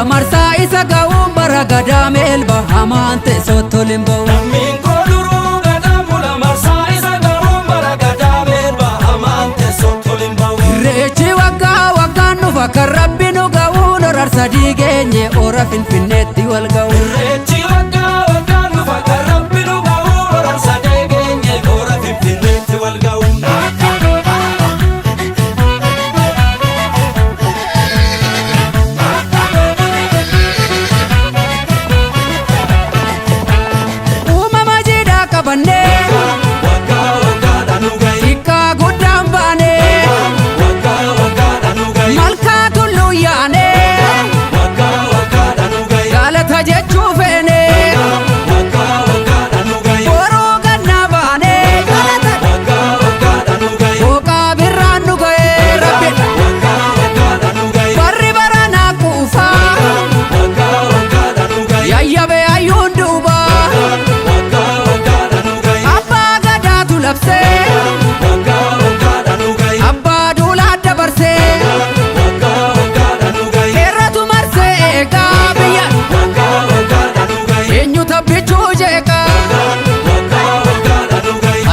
marsa isa ga'uun bara gadaa meelba hamaan teessoo toliin ba'u. Lammiin koo duruu gadaa mula marsa isa ga'uun bara gadaa meelba hamaan teessoo toliin ba'u. Irreechi waggaan dhufa kan rabbi nu ga'uun horar sadii geenye ora finfinneetti wal ga'u. Irreechi waggaan dhufa kan rabbi nu ga'uun horar sadii geenye ora finfinneetti wal ga'u.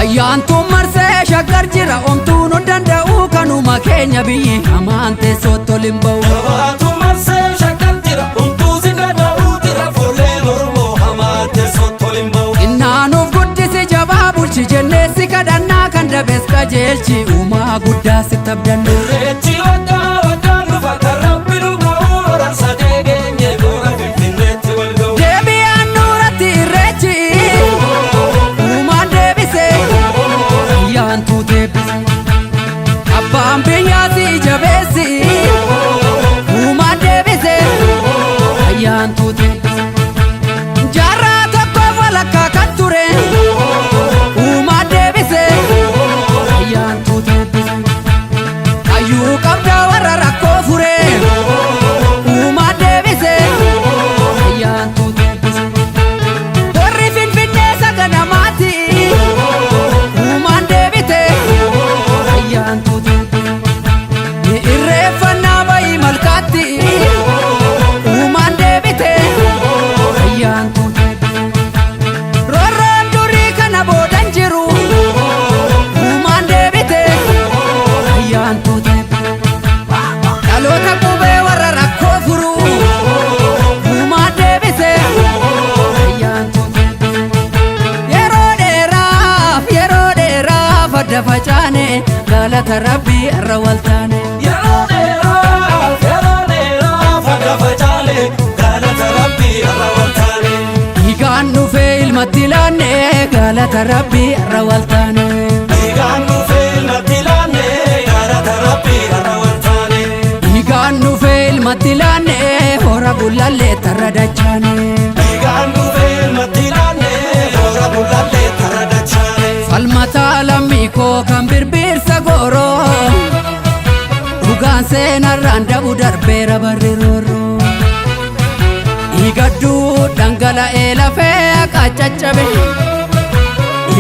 Ayyaantu marsee shaggar jira omtuu nu danda'u kanuma keenya biyyi hamaan teessoo toliin ba'u. Ayyaantu marsee shaggar jira omtuu si danda'u jira fuulleen Oromoo hamaan teessoo toliin ba'u. Innaanuuf guddisi jabaa bulchi jennee si kadhannaa kan dabees qajeelchi uumaa guddaa sitti abdannu. Irreechi waggaan dhufa kan rabbi nu ga'u horar sadii geenye ora finfinneetti wal ga'u. Deebi'aan nuuratti irreechi uumaan deebise. Ayyaantu deebise abbaan biyyaati jabeessi uumaan deebise. Ayyaantu deebise jaarraa tokkoof walakkaa kan ture uumaan deebise. Ayyaantu deebise hayyuu qabdaa warra rakkoo fure uumaan deebise. Ayyaantu deebise warri finfinnee saganamaati. Irreeffannaa bayi malkaatti uumaan deebite. Ayyaantu deebite roorroon durii kana boodan jiru uumaan deebite. Ayyaantu deebite dhaloota qubee warra rakkoo furu uumaan deebite. Ayyaantu deebite yeroo dheeraaf adda facaane galata rabbii irra waltaane. Yeroo dheeraaf adda facaane galata rabbii irra waltaane. Dhiigaan dhufee ilmatti laanne galata rabbii irra waltaane. Dhiigaan dhufee ilmatti laanne galata rabbii irra waltaane. Dhiigaan dhufee ilmatti laanne hora gullallee tarra dachaane. Dhiigaan dhufee ilmatti laanne hora gullallee tarra dachaane. Falmataa lammii koo kan birbirsa gooroo dhugaan seenarraan dabu darbeera barri roorroo. Dhiigadduu dhangala'ee lafee qaccaccabe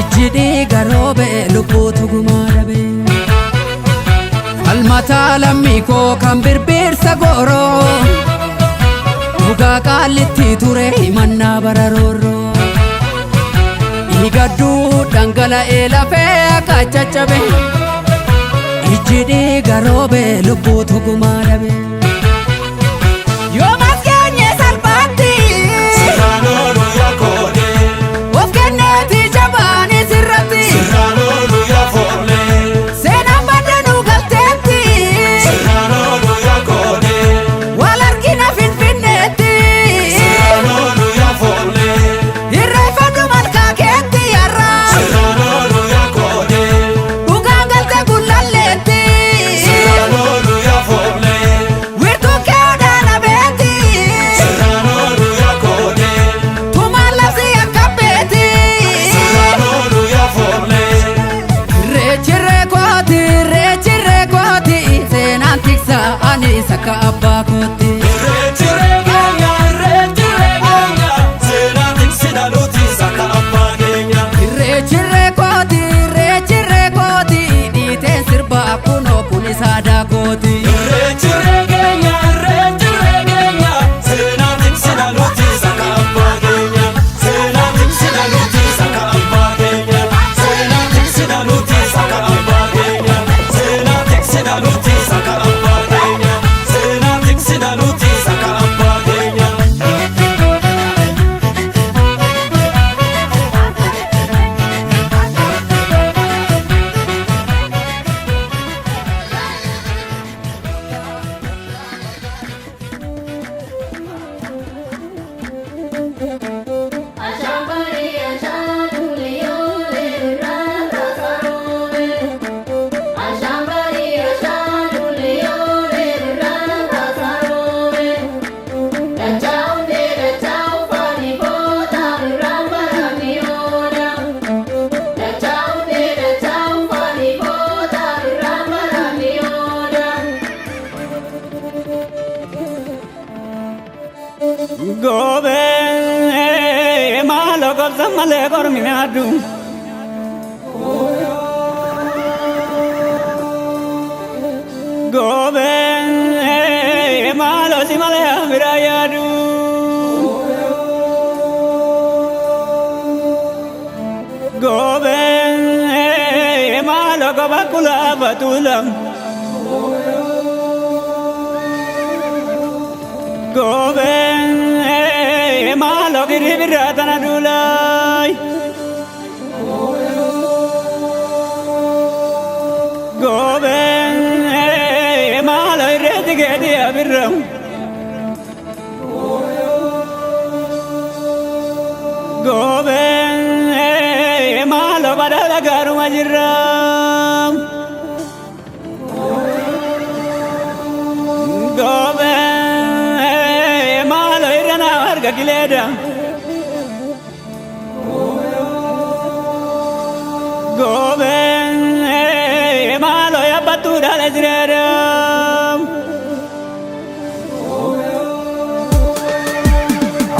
ijji dhiiga roobee lubbuutu gumaa dhabe. Falmataa lammii koo kan birbirsa gooroo dhugaa qaallitti ture himannaa bara roorroo. Dhiigadduu dhangala'ee lafee qaccaccabe ijji dhiiga roobee lubbuutu gumaa dhabe. Yoomas geenye salphaatti sirraan oolu yaakoolee of kenneeti jabaanii sirratti sirraan oolu yaafoolee seenaan baddanuu galteetti sirraan oolu yaakoolee wal argina finfinneetti sirraan oolu yaafoolee irreeffadhu malkaa keetti yarraa sirraan sakka abbaa kootti. Irreechi reegeenya irreechi reegeenya seenaa tiksina nuti sakka abbaa keenya. Irreechi reekooti dhiiteen sirbaa kunoo kun isaa daakooti. Irreechi reegeenya irreechi reegeenya seenaa tiksina nuti sakka abbaa keenya. Seenaa tiksina nuti sakka abbaa keenya. Seenaa tiksina nuti sakka abbaa keenya. Seenaa tiksina nuti sakka abbaa keenya. Seenaa tiksina nuti sakka abbaa keenya. Gobe malo kopsa male korminadu. Gobe malo si male amirayadu. Gobe malo kopakula batulam. Gobe malo kiribiratan adulay. Gobe malo irretigedi abiram. Gobe malo badala garu majiram. Gobe malo irana warga gileda. Gobe malo ya batura lezreda.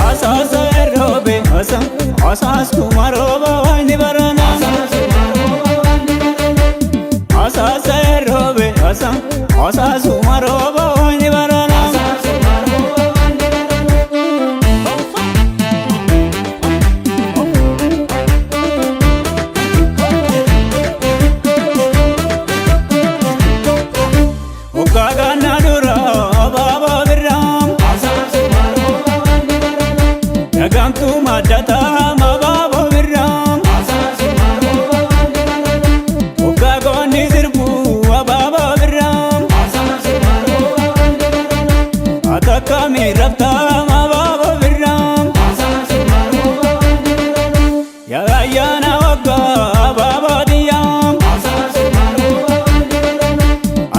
Asas robe asas kumaroba wani barana. Asas robe asas kumaroba wani barana. Ukagana dura baba biram. Nagamtu madata ma baba biram. Ukagoni zirbu baba biram. Atakami rabta ma baba biram. Ya ayana wagga baba diyam.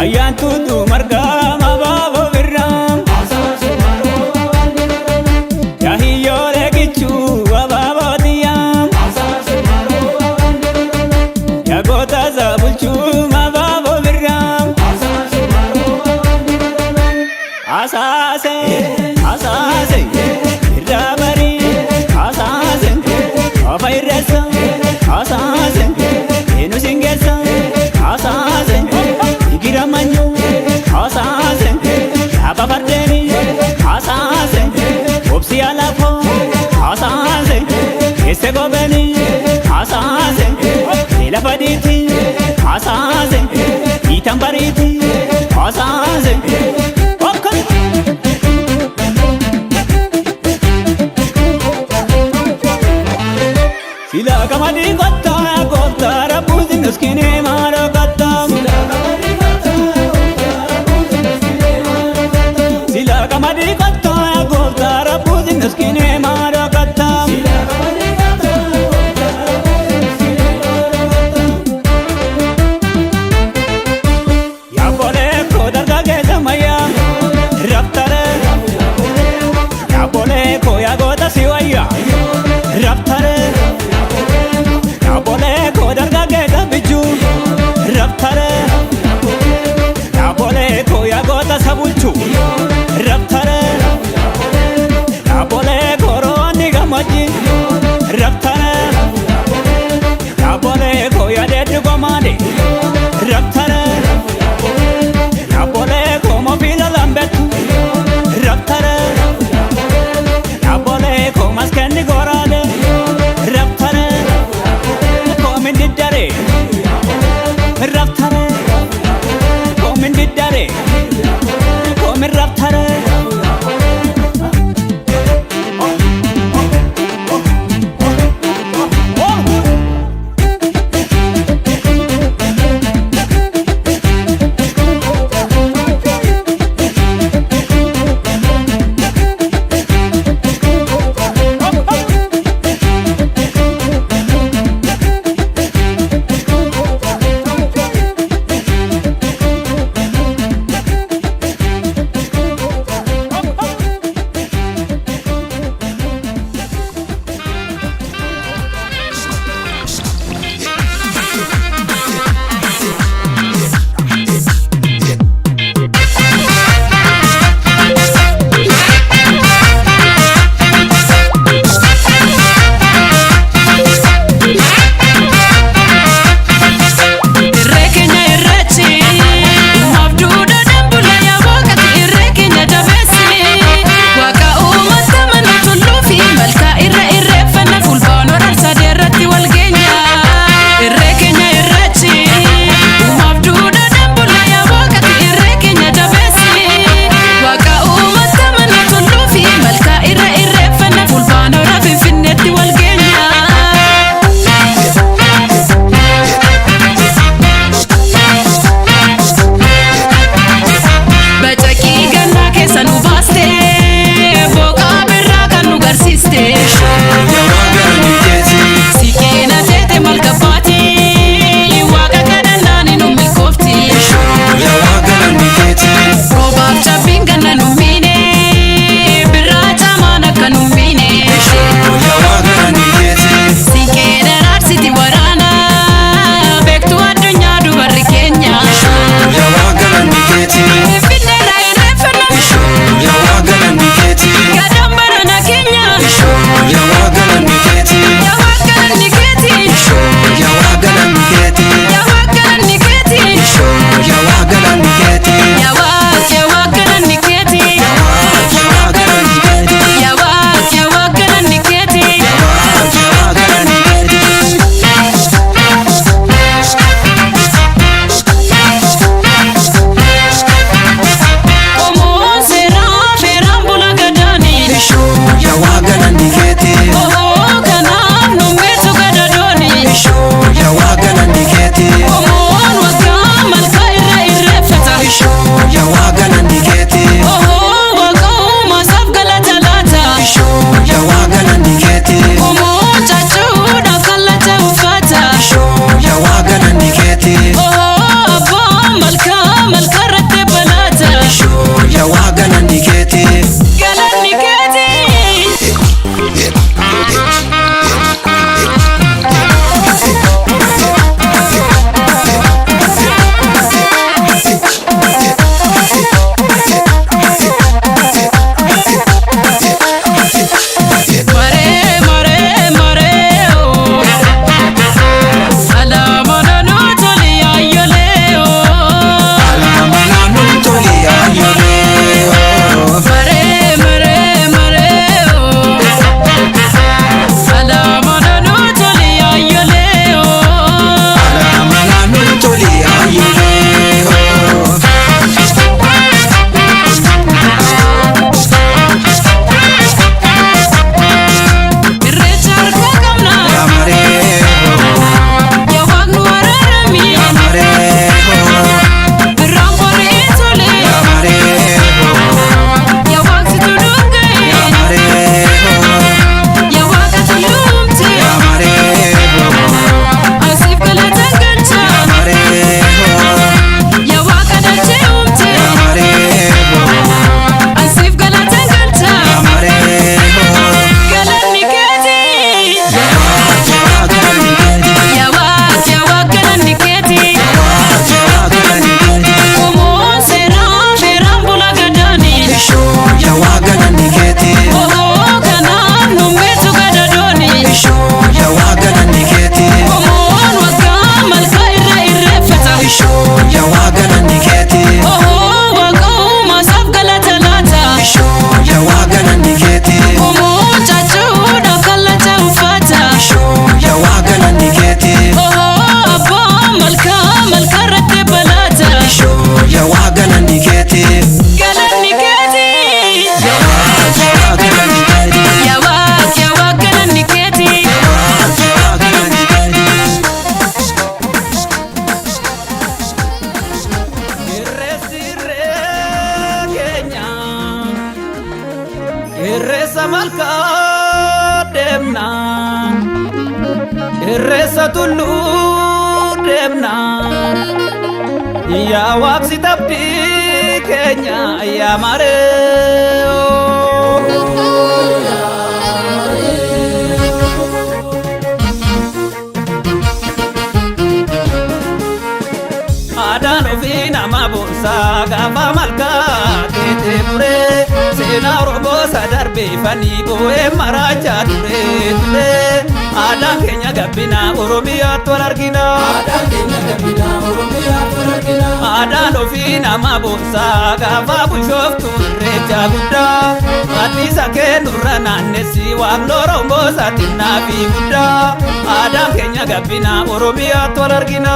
Ayan tutu marga ma baba biram. Ya hiyo legichu baba diyam. Ya gota zabulchu ma baba biram. Asase asase irabari asase afairesa asase enu singesa asase igiramanyu asase ababardeni asase opsi alafo asase ese gobeni asase ilafaditi asase itambariti asase okon. Sila kamadi kotta kotta rapuzi nuskine mara kotta. Sila kamadi kotta kotta rapuzi nuskine mara kotta. Ya bole ko darga ke samaya raftare. Ya bole ko ya gota siwaya raftare. Ya bole ko darga ke biju raftare. Ya bole ko ya gota sabulchu maji Raptara Yapole ko ya de gomade Raptara Yapole ko mo pila lambet Raptara Yapole ko maskendi gorade Raptara ko min didare Raptara ko min didare ko min raptara Irreessa malkaa deemna Irreessa tulluu deemna Yaa waaqsi tabbii keenya yaa maree Aadaan ofii nama boonsaa gaafa malkaa keetee muree Seenaa Oromoo sadarbeeffanii boo'ee maraachaa ture Aadaan keenya gabbina Oromiyaatti wal argina Aadaan ofii nama boonsaa gaafa bushooftu irreecha guddaa Addiisa kennurra naannessi waaqni Oromoo satinnaa fi guddaa Aadaan keenya gabbina Oromiyaatti wal argina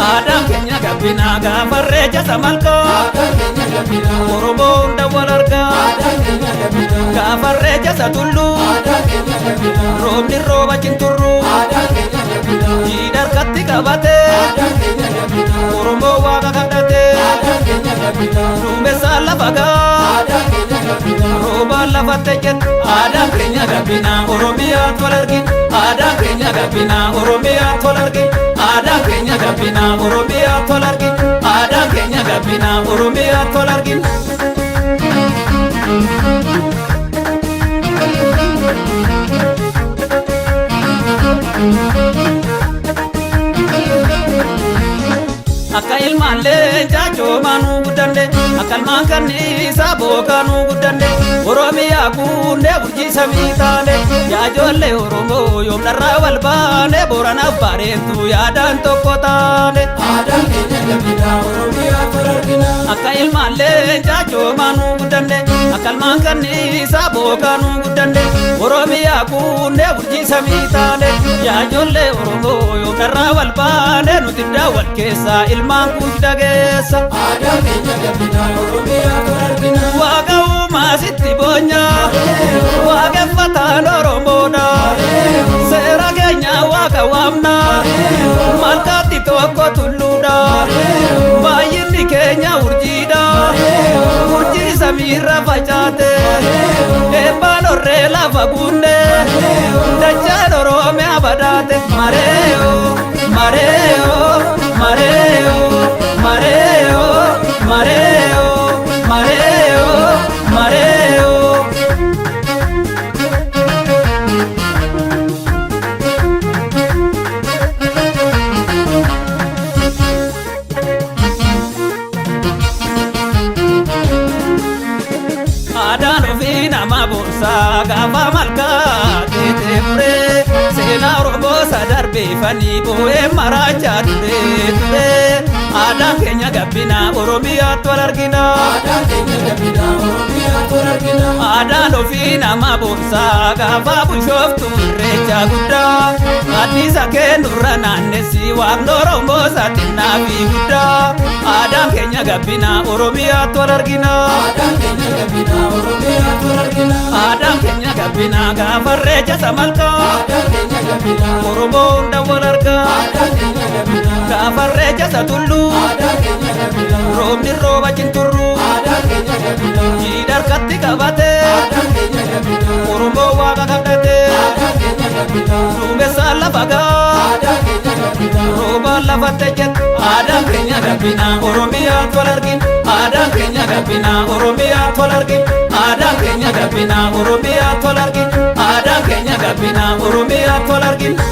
Aadaan keenya gabbina gaafa irreecha samalkaa Oromoo hunda wal argaa gaafa irreecha satulluu roobni rooba cinturruu jiidha harkatti qabatee Oromoo waaqa kadhatee duumessaan lafa gaa roobaan lafatti ejjetu Aadaan keenya gabbina Oromiyaatti wal argina Aadaan keenya gabbina Oromiyaatti wal argina Aadaan keenya gabbina Oromiyaatti wal argina Aadaan keenya gabbina Oromiyaatti wal argina Akka ilmaan leencaa coomaanuu guddande akka ilmaan kanniisaa bookaanuu guddande Oromiyaa kunnee burjii samii taane yaa ijoollee Oromoo yoomnarraa wal baane Booranaaf Baareentuu yaadaan tokko taane Aadaan keenya gabbina Oromiyaatti wal argina Akka ilmaan leencaa coomaanuu guddande akka ilmaan kanniisaa bookaanuu guddande Oromiyaa kunnee burjii samii taane yaa ijoollee Oromoo yoomnarraa wal baane nuti daawwan keessaa ilmaan kuushda geessa Aadaan keenya gabbina Oromiyaatti wal argina Waaqa uumaa sitti boonya waaqeffataan Oromoodha seera keenya waaqa waamna malkaatti tokko tulluudha baay'inni keenya urjiidha urjii samiirra facaate eebbaan horree lafa guunne dachaan Oromiyaa badaate mareeyo mareeyo mareeyo mareeyo mareeyo mareeyo mareeyo Aadaan ofii nama boonsaa gaafa malkaa keetee muree Seenaa Oromoo sadarbeeffanii boo'ee maraachaa ture Aadaan keenya gabbina Oromiyaatti wal argina Aadaan ofii nama boonsaa gaafa bushooftu irreecha guddaa Addiisa kennurra naannessi waaqni Oromoo satinnaa fi guddaa Aadaan keenya gabbina Oromiyaatti wal argina Aadaan keenya gabbina gaafa irreecha samalkaa Oromoo hunda wal argaa gaafa irreecha satulluu roobni rooba cinturruu jiidha harkatti qabatee Oromoo waaqa kadhatee duumessaan lafa gaa roobaan lafatti ejjetu Aadaan keenya gabbina Oromiyaatti wal argina Aadaan keenya gabbina Oromiyaatti wal argina Aadaan keenya gabbina Oromiyaatti wal argina Aadaan keenya gabbina Oromiyaatti wal argina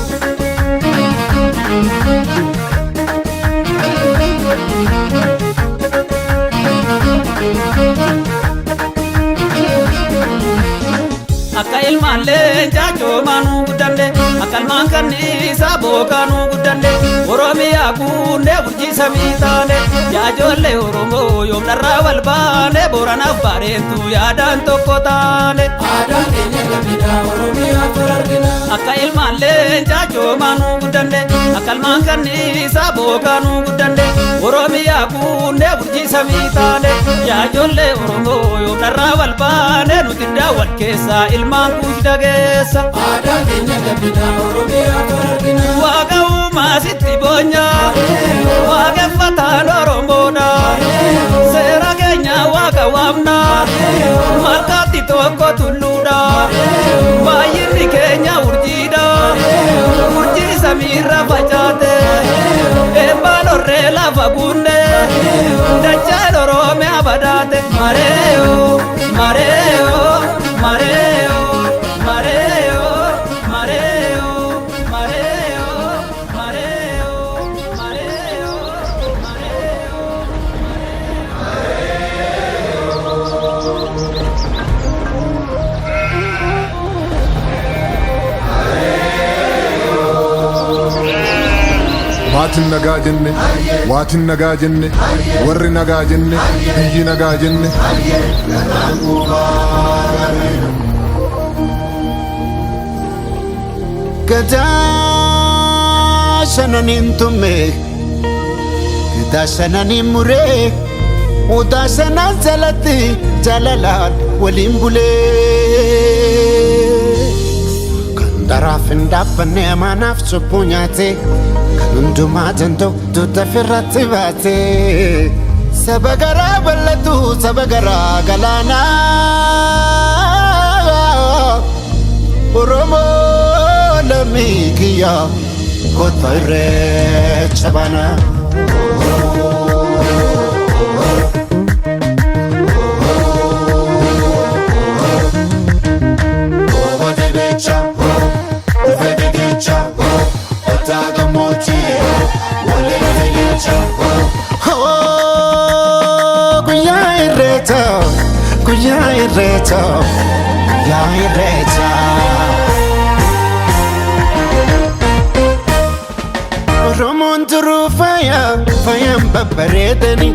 Akka ilmaan leencaa coomaanuu guddande akka ilmaan kanniisaa bookaanuu guddande Oromiyaa kunnee burjii samii taane yaa ijoollee Oromoo yoomnarraa wal baane Booranaaf Baareentuu yaadaan tokko taane Aadaan keenya gabbina Oromiyaatti wal argina Akka ilmaan leencaa coomaanuu guddande akka ilmaan kanniisaa bookaanuu guddande Oromiyaa kunnee burjii samii taane yaa ijoollee Oromoo yoomnarraa wal baane nuti daawwan keessaa ilmaan kuushda geessa Aadaan keenya gabbina Oromiyaatti wal argina Waaqa masitti bonya waaqeffataan Oromoodha seera keenya waaqa waamna marqaatti tokko tulluudha baay'inni keenya urjiidha urjii samiirra facaate eebbaan orree lafa bunne dachaan Oromiyaa badaate mareeyo mareeyo mareeyo mareeyo mareeyo mareeyo mareeyo mareeyo Maatiin nagaa jenne, waatiin nagaa jenne, warri nagaa jenne, biyyi nagaa jenne. Gadaa shananiin tumme, gadaa shananiin muree, odaa shanaan jalatti jaalalaan waliin bulee. Kan daraaf hin dhaabbanne amaanaaf cubbuu nyaate, kan hundumaa danda'u duuta firratti baate. Saba garaa bal'atu saba garaa galaanaa Oromoo lammii kiyya kottu irreecha baana. Guyyaa irreecha Oromoon turuu faayaan babbareedani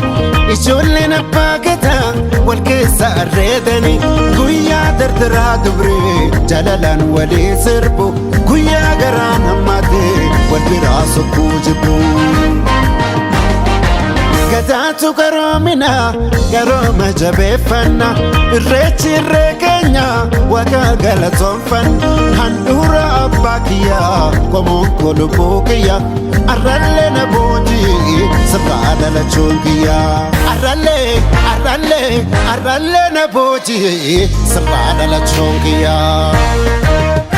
ijoolleen abbaa gadaa wal keessa arreedani guyyaa dardaraa dubree jaalalaan walii sirbu guyyaa garaan hammaatee wal biraa sokkuu jibbu. Gadaatu garoomina garooma jabeeffanna irreechi irree keenya waaqa galatoonfanna handhuura abbaa kiyyaa qomoon kolubbuu kiyya arrallee na boojii sirraa dhalachuun kiyyaa arrallee na boojii sirraa dhalachuun kiyyaa.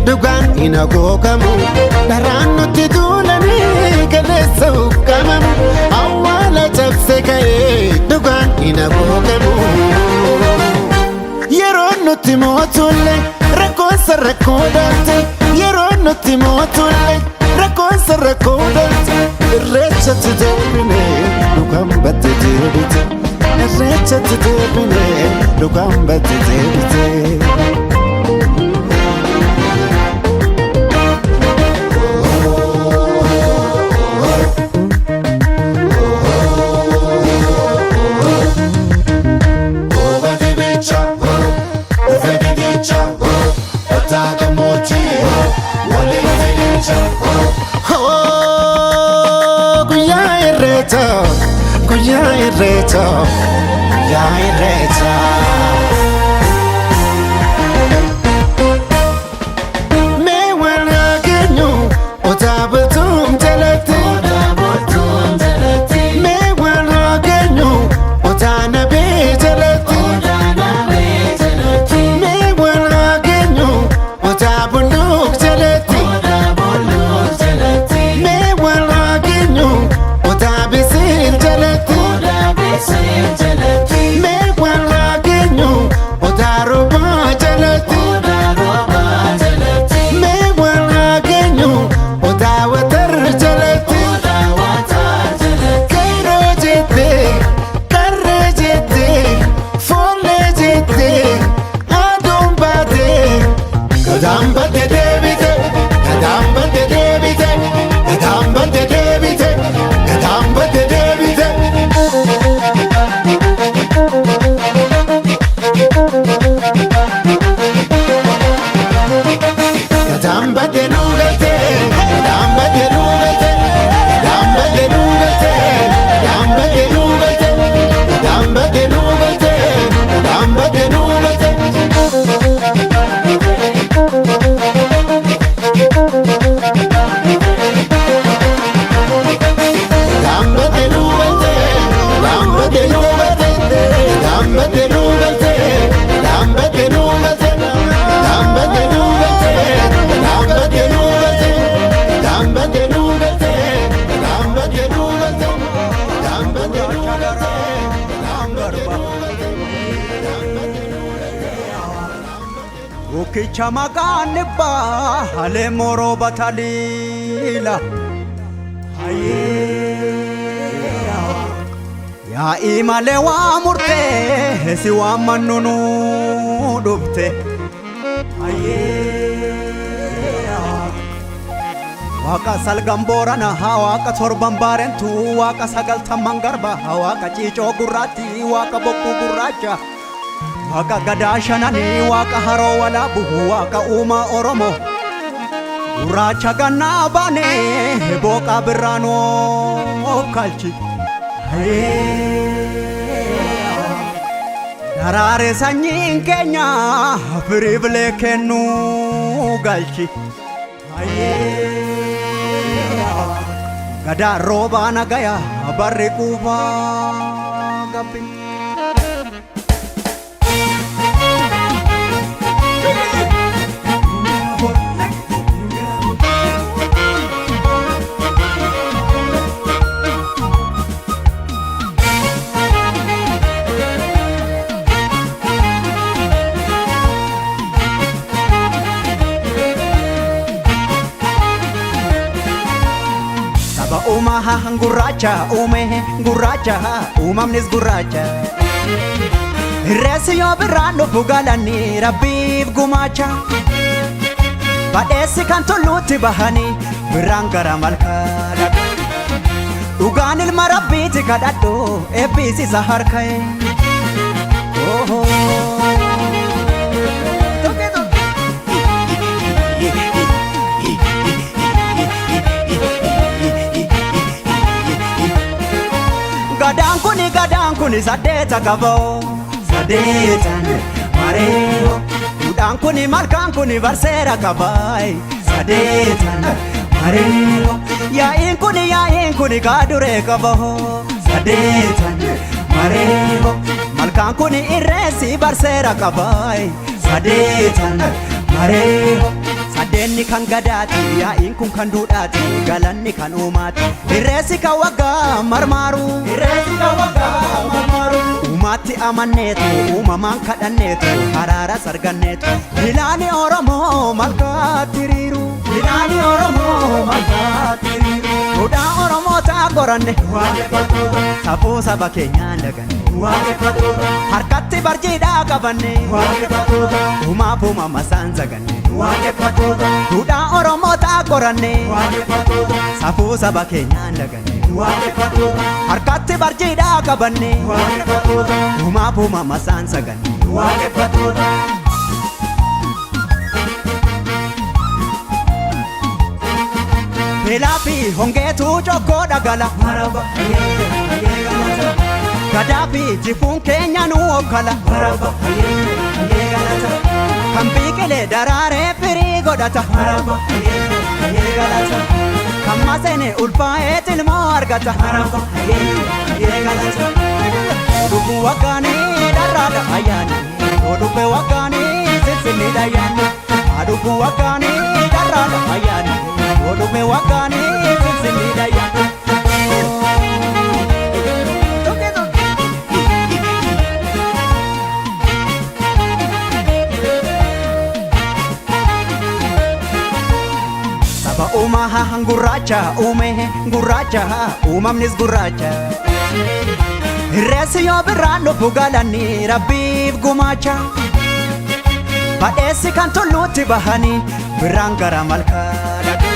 Dugaan ina googamu daraan nuti duulanii galeessa uggamamu awwaala cabse ka'ee dugaan ina googamu. Yeroo nuti mootulle rakkoonsa rakkoo dhalte yeroo nuti mootulle rakkoonsa rakkoo dhalte irreechatti deebine dugaan batte deebite irreechatti deebine dugaan batte deebite. Guyyaa irreecha mee waan hageenyu odaa bultuun jalatti mee waan hageenyu odaa nabee jalatti mee waan hageenyu odaa bunduuk jalatti mee waan hageenyu odaa bisiil jalatti. Me wanna get tokkicha maqaan dhibbaa halee moroo bataliila yaa'ii malee waa murtee si waan mannunu dhufte waaqa salgan boorana waaqa torban baarentu waaqa sagaltamman garba waaqa ciicoo gurraatti waaqa bokkuu gurraacha waaqa gadaa shanani waaqa haroo walaabu waaqa uumaa oromoo gurraacha gannaa baane booqa birraanoo kalchi daraare sanyiin keenya firii bilee kennuu galchi gadaa roobaa nagaya barri quufaa gabbi Umaha gurraacha uume gurraacha uumamnis gurraacha Reessi yoo birraan dhufu galanii rabbiif gumaacha badheessi kan tulluutti bahanii birraan gara malkaa dhaqu dhugaan ilma rabbiiti kadhadhu eebbisiisa harka'e gadaan kuni saddeeta qaboo saddeetan mareeho duudhaan kuni malkaan kuni barseera qabaay saddeetan mareeho yaa'iin kuni kaaduree qaboo saddeetan mareeho malkaan kuni irreessi barseera qabaay saddeetan mareeho sadeenni kan gadaati yaa'iin kun kan duudhaati galanni kan uumaati irreessi kan waggaa marmaaru uumaatti amanneetu uumamaan kadhanneetu haraaras arganneetu ilaani oromoo malkaatti hiriiru duudhaa oromoo ta'a qoranne safuu saba keenyaan daganne harkatti barjiidhaa qabanne uumaaf uumamasaan zaganne duudhaa oromoo ta'a qoranne safuu saba keenyaan daganne harkatti barjiidhaa qabanne uumaaf uumamasaan zaganne Belaafi hongeetu jokkoo dhagala gadaafi jifuun keenya nu okkala kan biqilee daraaree firii godhata kan maseene ulfaa'ee tilmoo argata dhuguu waggaanii dharraadha ayyaani dhuguu waggaanii sissinniidha ayyaani dhuguu waggaanii dharraadha ayyaani dhuguu waggaanii sissinniidha ayyaani Umaha gurraacha uume gurraacha uumamnis gurraacha Reessi yoo birraan dhufu galanii rabbiif gumaacha badheessi kan tulluutti bahanii birraan gara malkaa dhaqu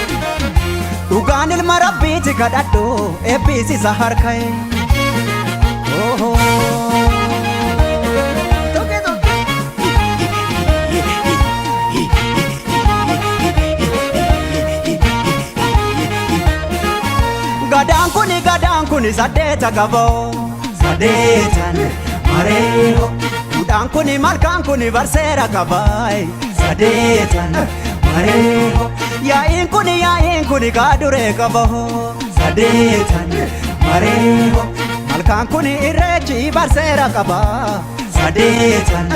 dhugaan ilma rabbiiti kadhadhu eebbisiisa harka'e gadaan kuni saddeeta qaboo saddeetan mareeho duudhaan kuni malkaan kuni barseera qabaay saddeetan mareeho yaa'iin kuni kaaduree qaboo saddeetan mareeho malkaan kuni irreechi barseera qabaa saddeetan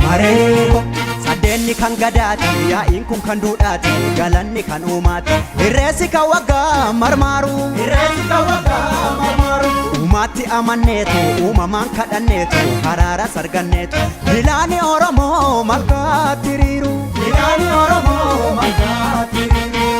mareeho sadeenni kan gadaati yaa'iin kun kan duudhaati galanni kan uumaati irreessi kan waggaa marmaaru uumaatti amanneetu uumamaan kadhanneetu haraaras arganneetu ilaani oromoo malkaatti hiriiru Ayyaani Oromoo maggaatti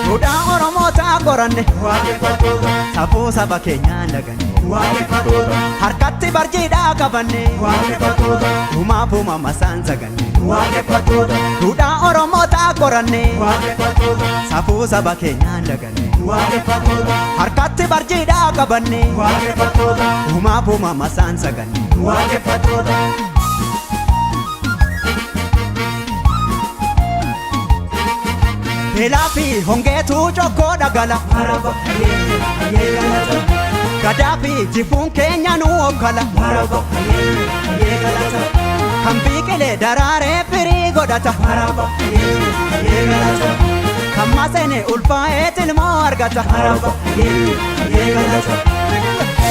duudhaa Oromootaa qoranne waaqeffatoota safuu saba keenyaa laganne waaqeffatoota harkatti barjiidhaa qabanne waaqeffatoota uumaaf uumamasaan saganne waaqeffatoota duudhaa Oromootaa qoranne waaqeffatoota safuu saba keenyaa laganne waaqeffatoota harkatti barjiidhaa qabanne waaqeffatoota uumaaf uumamasaan saganne waaqeffatoota. Belaafi hongeetu chokkoo dhagala maraba hayyeegalata gadaafi jifuun keenya nu okkala maraba hayyeegalata kan biqilee daraaree firii godhata maraba hayyeegalata kan maseene ulfaa'ee tilmoo argata maraba hayyeegalata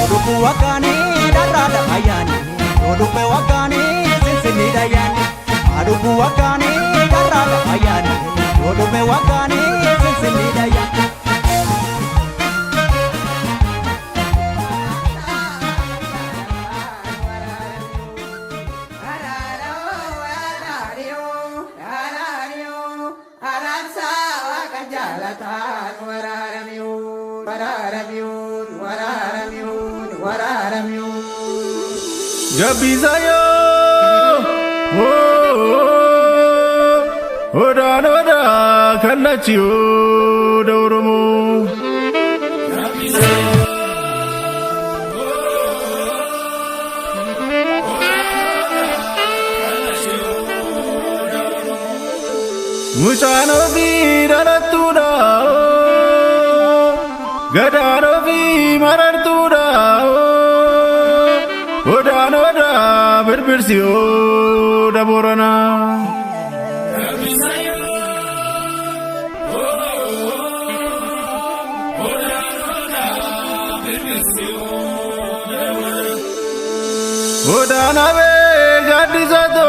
odubbu waggaanii dharraadha ayyaani odubbe waggaanii sinsinniidha ayyaani adubbu waggaanii dharraadha ayyaani Odume wakani sinsinida ya Jabizayo Oda kallachiyo da Oromo Muchano vi dalattuda Gadano vi marartuda Oda birbirsiyo da Borana Odana be gadisato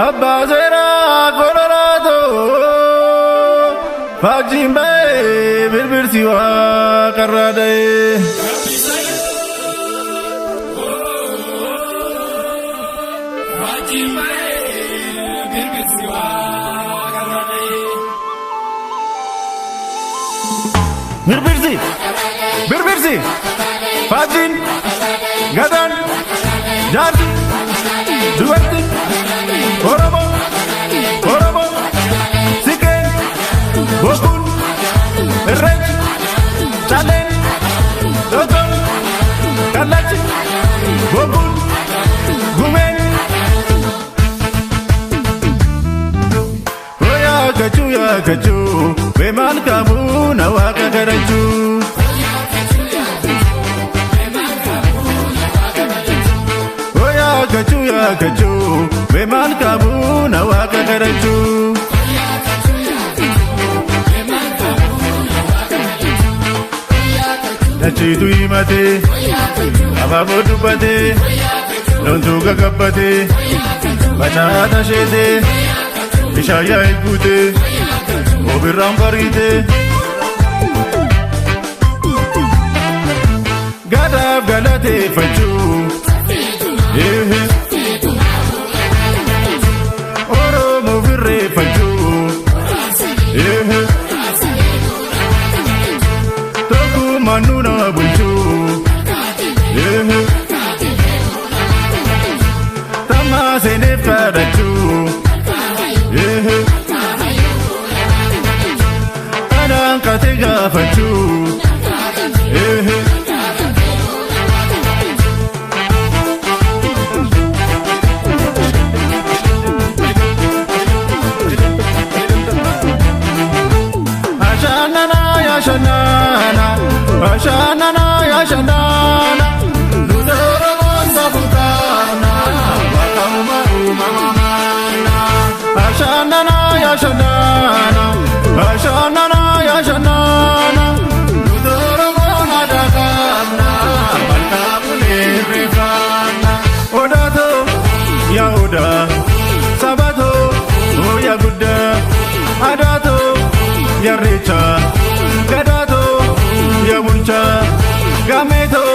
Abba Zera Colorado Fajimbe birbirsiwa karade Birbirsi Fajin Gadan Jarsi Dubarti Oromo Siken Bokun Irrej Chalen Dotol Kalachi Bokun Gumen Oya gachu Bemal kamu nawaka garanchu Gachu, bemal kabu nawaka garanchu. Nachitu imate, ababu dubate, lontu gagabate, bachata shete, ishaya ikute, obiram karite. Gadab galate fachu. Oromo virre faju Toku manuna bunchu Tama senef kadaju Anang katega faju Ashanana Ludoro Sabutana Wakama Umamana Ashanana Ludoro Nadagamna Balkabune Rifana Odato Yahuda Sabato Oyaguda Adato Yaricha Gadato Yabuncha Gameto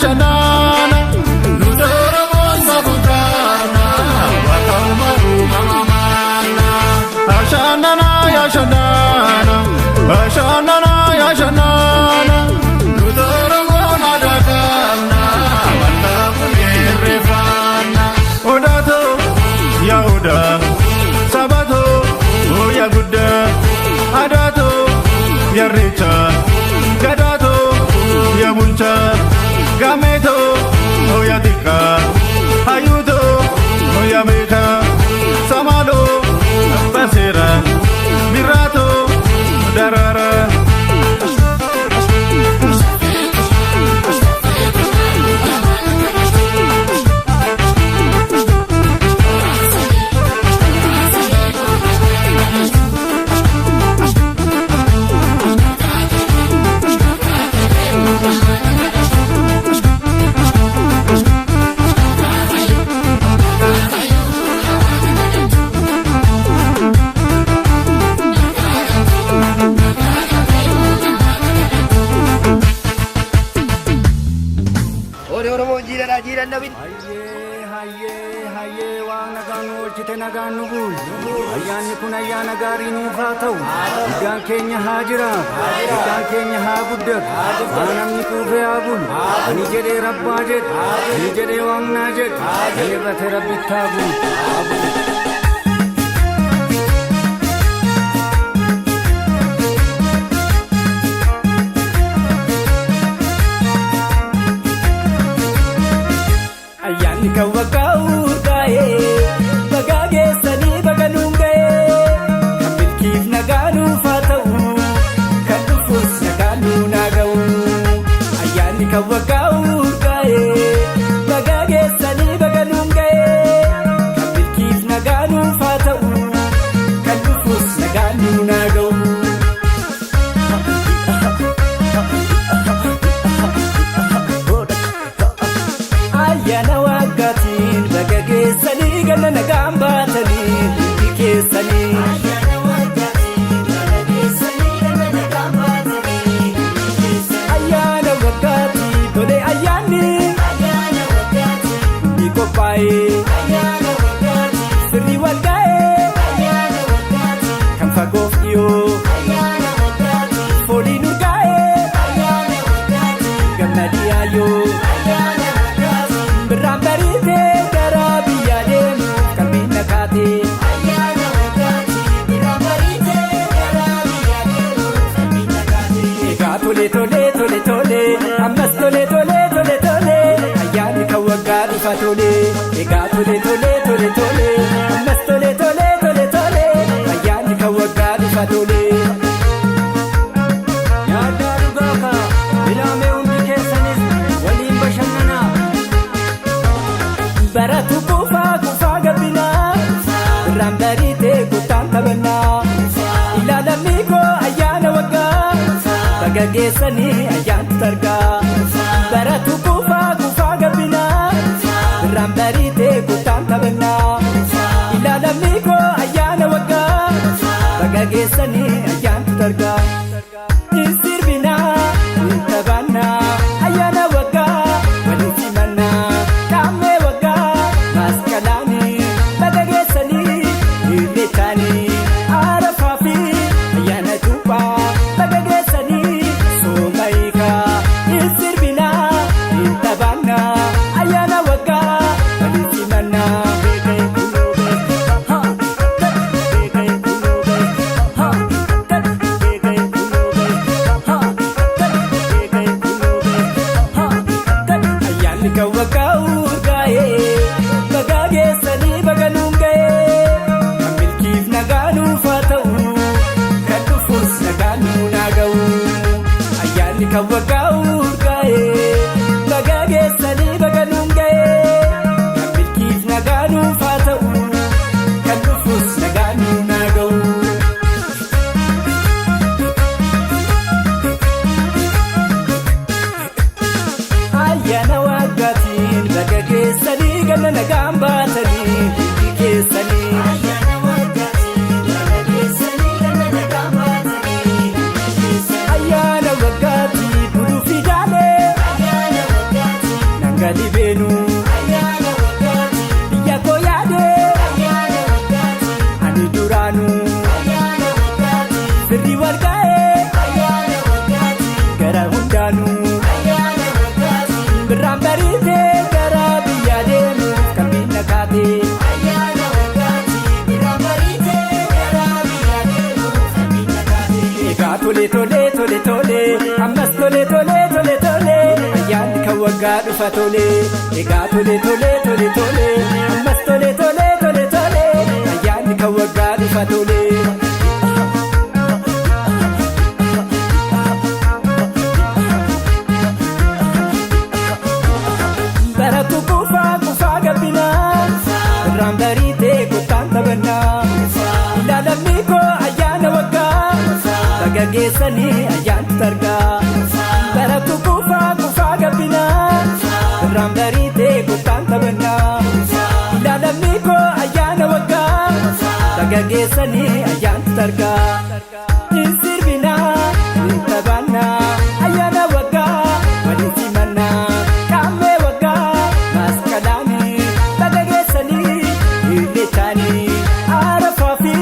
shanana Nutoro monsa futana Wakama umamamana Ashanana ya shanana Ashanana ya shanana Nutoro mona dakana Wakamu nirefana Odato ya oda Sabato ya gudda Adato ya richa Gadato ya bulcha Gameto ya tika Ayudo ya meka Samado basera Mirato darara Hayyee waan nagaan oolchite nagaan nu bulchu ayyaanni kun ayyaana gaarii nuuf haa ta'u nagaan keenya haa jiraatu nagaan keenya haa guddatu haa namni quufee haa bulu ani jedhee rabbaa jedhu ani jedhee waaqnaa jedhu ani irratti rabbitti haa bulu. Gageessani ayyaantu targaa baratu kufaa gabbinaa irraan bariitee kutaan taphannaa ilaalamni koo ayyaana waggaa gageessani ayyaantu targaa hin sirbinaa hin taphannaa ayyaana waggaa waliin simannaa qaammee waggaa maaskalaanii bagageessanii hillechaanii aarafaa fi ayyaana cuuphaa Naga tole tole tole tole ammas tole tole tole tole ayyaanni kan waggaa dhufa tole egaa tole tole tole tole ammas tole tole tole tole ayyaanni kan waggaa dhufa tole. Baratu kufa gabbina irraan bariitee kottaan taphannaa ilaalamni koo ayyaana waggaa Bagageessanii ayyaantu targaa baratu kufa gabbina irraan bariitee kottaan taphannaa ilaalamni koo ayyaana waggaa bagageessanii ayyaantu targaa hin sirbinaa hin taphannaa ayyaana waggaa waliin simannaa qaammee waggaa maskalaanii bagageessanii irreechaanii arafaa fi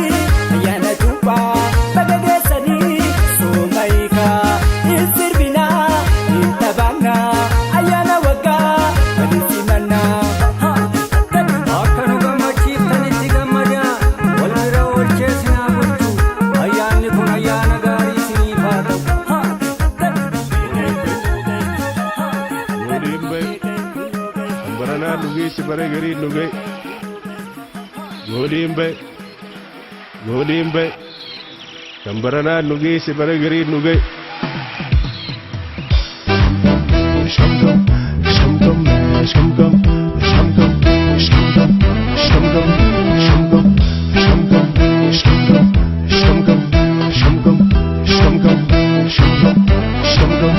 ayyaana cuuphaa bagageessanii soomayikaa hin sirbinaa hin taphannaa ayyaana waggaa waliin simannaa. Akka nu gammachiiftanitti gammadaa wal bira oolchee sinaa bulchu ayyaanni kun ayyaana gaarii isiniif haa ta'u. Baranaa dhugee si bara garii dhugee gooliin bahe kan baranaa dhugee si bara garii dhugee. Shamgam shamgam shamgam shamgam shamgam shamgam shamgam shamgam shamgam shamgam shamgam shamgam shamgam shamgam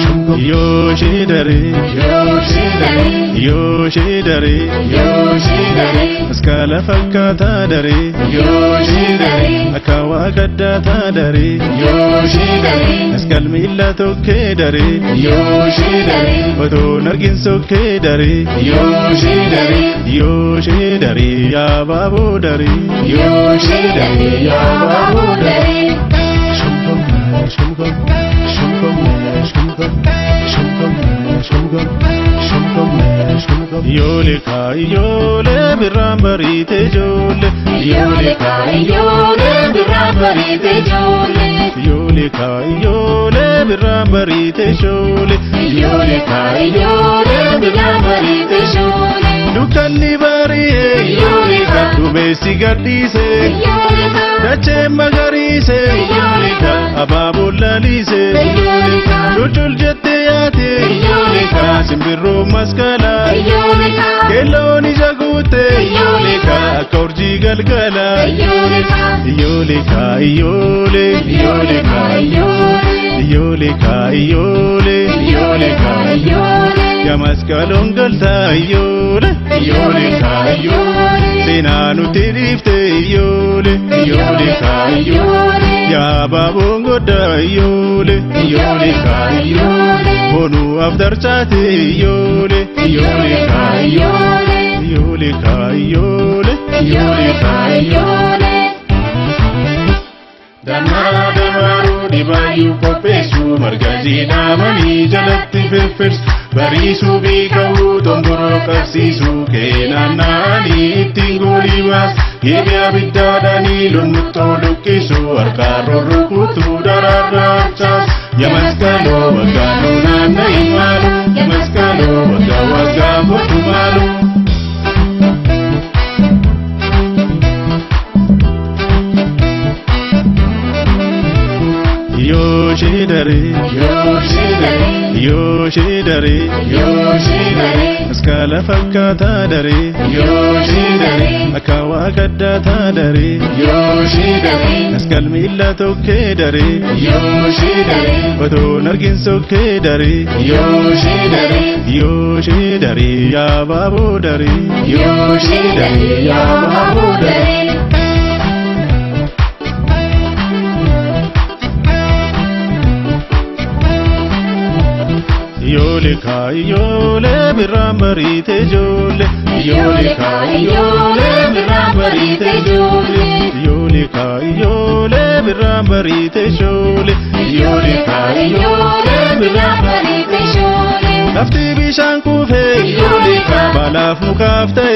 shamgam Yoshidare Askala fakkata dare Akawa gaddata dare Askal milla tokke dare Oto nargin sokke dare Yoshidare ya babu dare ya babu dare Shumgam shumgam shumgam shumgam shumgam shumgam shumgam shumgam Yole kai yole birambarite jole Yole kai yole birambarite jole Yole kai yole birambarite jole Yole kai yole birambarite jole Dukalli bariye yole ka dumesi gaddise yole ka dache magarise yole ka ababulalise yole ka dujul jette yaate yole ka simbirro maskala yole ka keloni jagute yole ka korji galgala yole ka yole ka yole yole ka yole ka yole ka ya maskalon galta yole yole ka sinanu tirifte yole ka ya babongo da yole ka bonu afdarchate yole ka Damaru dibayu kopesu margazina mani jalatti firfirs barisu bikahu tomboro qabsiisu keenanani ittingulibas yemya biddadani lunutto lukkisu harkarro rukutu dararrachas yamaskalo wagano nanna imalu yamaskalo wagga motumalu Yoshidare Askala fakkata dare Akawa gaddata dare Askal milla tokke dare Oto nargin sokke dare Yoshidare ya babu dare Yole kai yole birambarite jole Yole kai yole birambarite jole Yole kai yole birambarite jole Yole kai yole birambarite jole Lafti bishaan kufe yole ka balaf mukafte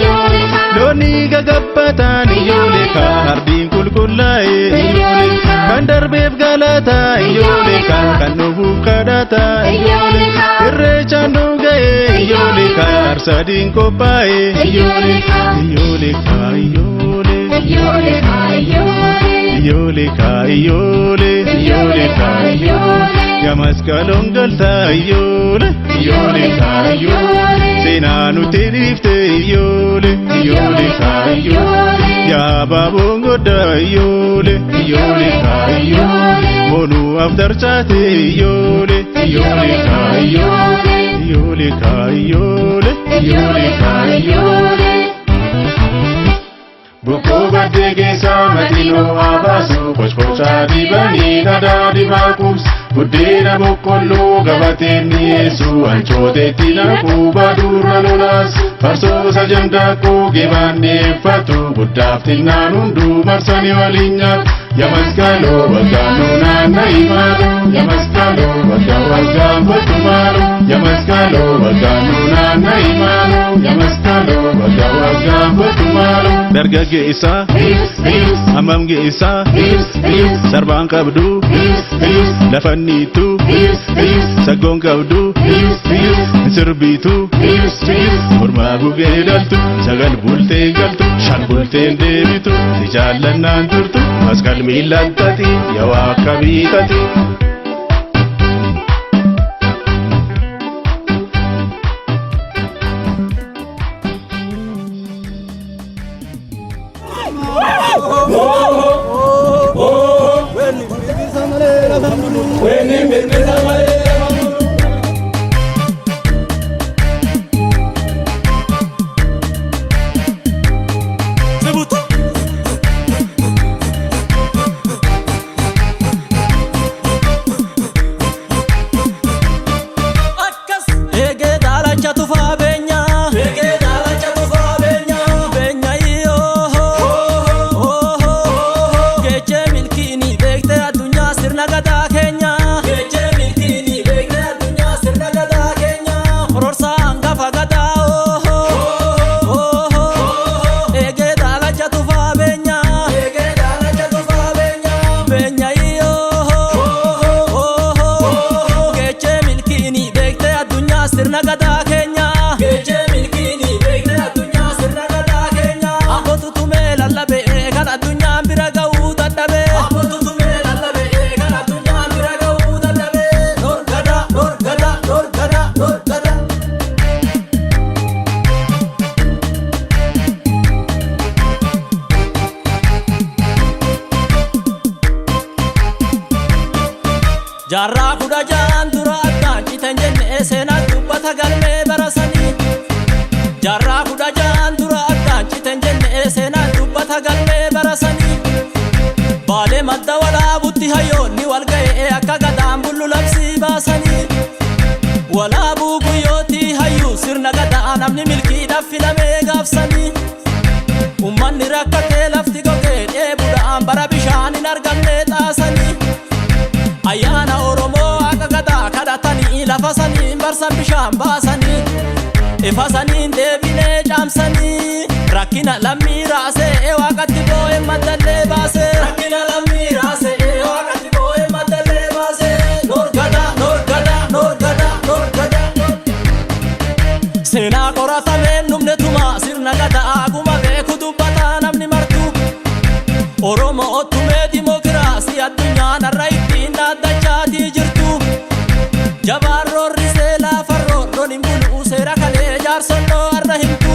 yole ka loni gagabbatan yole ka hardin kulkullae yole ka kan darbe galata iyyoleka kan nubu kadata iyyoleka irrecha nuge iyyoleka arsadin kopae iyyoleka iyyoleka iyyole iyyoleka iyyoleka iyyole iyyoleka iyyole ya maskalon galta iyyole iyyoleka iyyole sinanu tirifte iyyole iyyoleka iyyole ya babongo da iyyole iyyoleka iyyole monu afdarchate iyyole iyyoleka iyyole iyyoleka iyyole iyyoleka iyyole Buko badege samatino abasu kochkocha dibani nada dibakus Budena bokollo gabateni Yesu anchote tina kuba durna lolas Farso sajanda ko gibane fatu Budaftina nundu marsani walinyat Yamaskalo wagano na imano Yamaskalo wagano batumano Yamaskalo wagano na imano Yamaskalo wagano batumano Dargage isa Amamge isa Sarban kabdu Lafannitu Sagon kabdu Sirbitu Morma gugee daltu Sagal bultee galtu Shan bulteen deebitu Tijaalannaan turtu Maskal miilan tati Yawaa kabii tati Jarra kuda jaan dura akkaan citan jenne seenaa dubbata galmee barasanii Jarra kuda jaan dura akkaan citan jenne seenaa dubbata galmee barasanii Baalee madda walaabutti hayyoonni wal ga'ee akka gadaan bullu labsii baasanii Walaabuu guyyooti hayyuu sirna gadaa namni milkiidhaaf filamee gaafsanii Ummanni rakkatee lafti gogee dheebuudhaan bara bishaan hin argamne xaasanii Ayyaana Oromoo akka gadaa kadhatanii lafa saniin barsan bishaan baasanii ifa saniin deebinee caamsanii rakkina lammii raasee waaqatti boo'ee maddallee baasee rakkina lammii raasee waaqatti boo'ee maddallee baasee Noorgadaa Noorgadaa Noorgadaa Noorgadaa Seenaa qoratamee numne tumaa sirna gadaa akkuma beeku dubbataa namni martu Oromoo ottumee dimokiraasii addunyaan har'a ittiin dhaaddachaatii jirtu Jabaan roorrisee laafa roorroon hin bulu seera kalee jaarsonnoo har'a himtu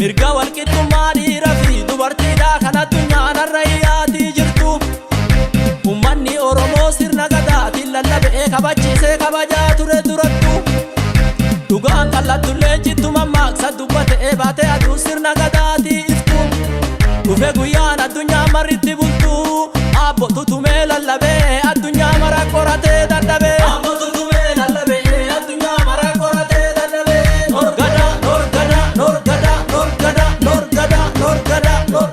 Mirga walqixxummaa dhiiraa fi dubartiidhaa kan addunyaan har'a iyyaatii jirtu Ummanni Oromoo sirna gadaatiin lallabee kabachiisee kabajaa ture durattu Dhugaan qal'attullee jittu mammaaksa dubbatee baatee aduu sirna gadaatii iftu Dhufe guyyaan addunyaa maritti bultu Abbo tutumee lallabee addunyaa mara qoratee dadhabee Abbo tutumee lallabee addunyaa mara qoratee dadhabee Noorgadaa Noorgadaa Noorgadaa Noorgadaa Noorgadaa Noorgadaa Noorgadaa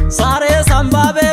Sare sambabe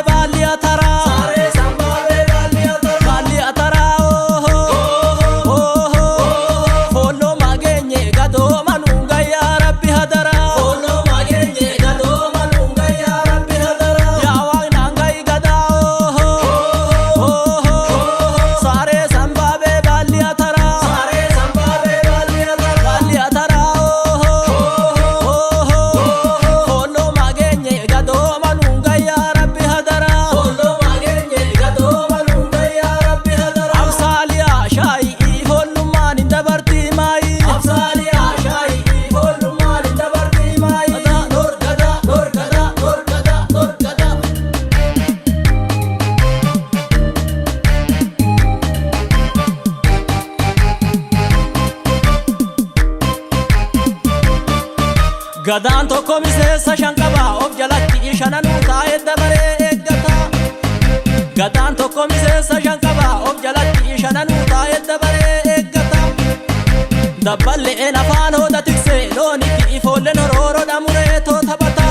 Gadaan tokko miseensa shan qaba of jalatti shananuu taa'ee dabaree eeggata. Gadaan tokko miseensa shan qaba of jalatti shananuu taa'ee dabaree eeggata. Dabballeen afaan hooda tiksee loonitti ifoolleen horooroodha mureetoo taphata.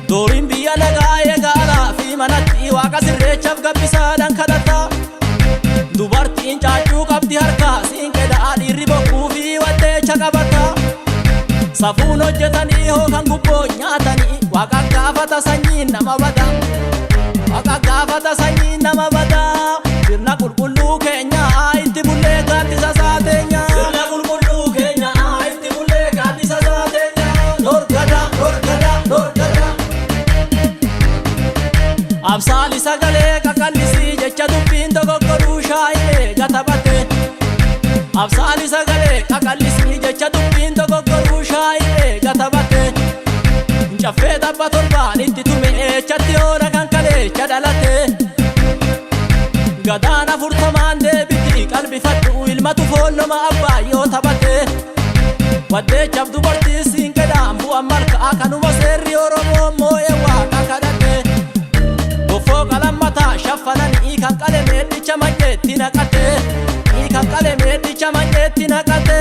Dooriin biyya lagaa eegaalaa fi manatti waaqa sirreechaaf gabbisaadhaan kadhata. Dubartiin caachuu qabdi harkaa siinqedhaa dhiirri bokkuu fi waddeecha qabata. Safuun hojjetanii hookan gubboo nyaatanii waaqa gaafata sanyiin nama bada. Waaqa gaafata sanyiin nama bada. Sirna qulqulluu keenya itti bullee gaaddisa saateenya. Sirna qulqulluu keenya itti bullee gaaddisa saateenya. Dorgada dorgada dorgada. Absaali sagalee qaqallisii jecha dubbiin dogoggoruu shaayee gatabate. Absaali sagalee qaqallisii jecha dubbiin dogoggoruu shaayee gatabate. Caffee tabba torbaan itti tume eechatti oola kan kaleecha dhalate. Gadaan afurtamaan deebiti qalbifadhu ilmatu foolloma abbaa yoo taphate. Waddeechaaf dubartii siinqedhaan bu'an malkaa kanuma seerri Oromoo moo'ee waaqa kadhate. Boffoo qalammataa shaffananii kan qalemeedhicha manyeetti naqate. Kan qalemeedhicha manyeetti naqate.